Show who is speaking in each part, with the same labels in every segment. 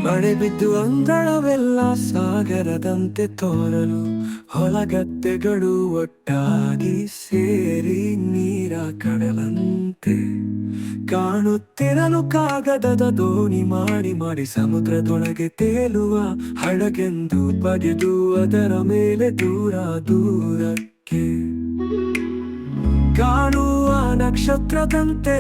Speaker 1: ಮಳೆ ಬಿದ್ದು ಅಂಗಳವೆಲ್ಲ ಸಾಗರದಂತೆ ತೋರಲು ಹೊಲಗದ್ದೆಗಳು ಒಟ್ಟಾಗಿ ಸೇರಿ ನೀರ ಕಡಲಂತೆ ಕಾಣುತ್ತಿರಲು ಕಾಗದದ ದೋಣಿ ಮಾಡಿ ಮಾಡಿ ಸಮುದ್ರದೊಳಗೆ ತೇಲುವ ಹಡಗೆಂದು ಬಗೆದು ಅದರ ಮೇಲೆ ದೂರ ದೂರಕ್ಕೆ ಕಾಣುವ ನಕ್ಷತ್ರದಂತೆ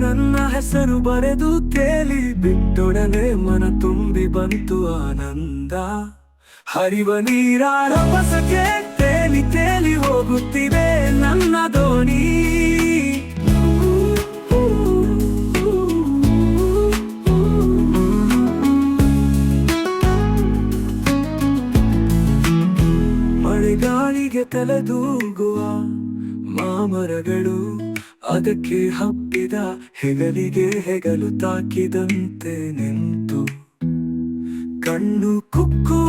Speaker 1: ನನ್ನ ಹೆಸರು ಬರೆದು ತೇಲಿ ಬಿಟ್ಟೊಡನೆ ಮನ ತುಂಬಿ ಬಂತು ಆನಂದ. ಹರಿವ ನೀರ ರಭಸಕ್ಕೆ ತೇಲಿ ತೇಲಿ ಹೋಗುತ್ತಿದೆ ನನ್ನ ದೋಣಿ. ಮಳೆಗಾಳಿಗೆ ತಲೆದೂಗುವ ಮಾಮರಗಳು ಅದಕ್ಕೆ ಹಬ್ಬಿದ ಹೆಗಲಿಗೆ ಹೆಗಲು ತಾಕಿದಂತೆ ನಿಂತು ಕಣ್ಣು ಕುಕ್ಕುವ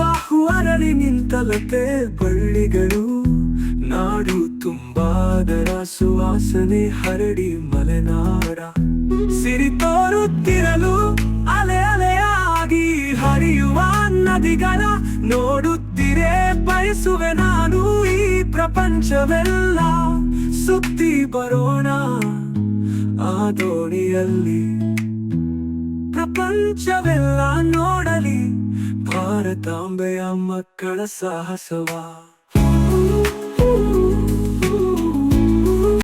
Speaker 1: ಅರಳಿ ನಿಂತಲತೆ ಬಳ್ಳಿಗಳು ನಾಡು ತುಂಬಾದರ ಸುವಾಸನೆ ಹರಡಿ ಮಲೆನಾಡ ಸಿರಿ ತೋರುತ್ತಿರಲು ಅಲೆ ಅಲೆಯಾಗಿ ಹರಿಯುವ ನದಿಗಳ ನೋಡುತ್ತಿರೇ ಬಯಸುವೆ ನಾನು. ಈ ಪ್ರಪಂಚವೆಲ್ಲ ಸುತ್ತಿ ಬರೋಣ ಆ ದೋಣಿಯಲ್ಲಿ, ಪ್ರಪಂಚವೆಲ್ಲ ನೋಡಲಿ ಭಾರತಾಂಬೆಯ ಮಕ್ಕಳ ಸಾಹಸವ.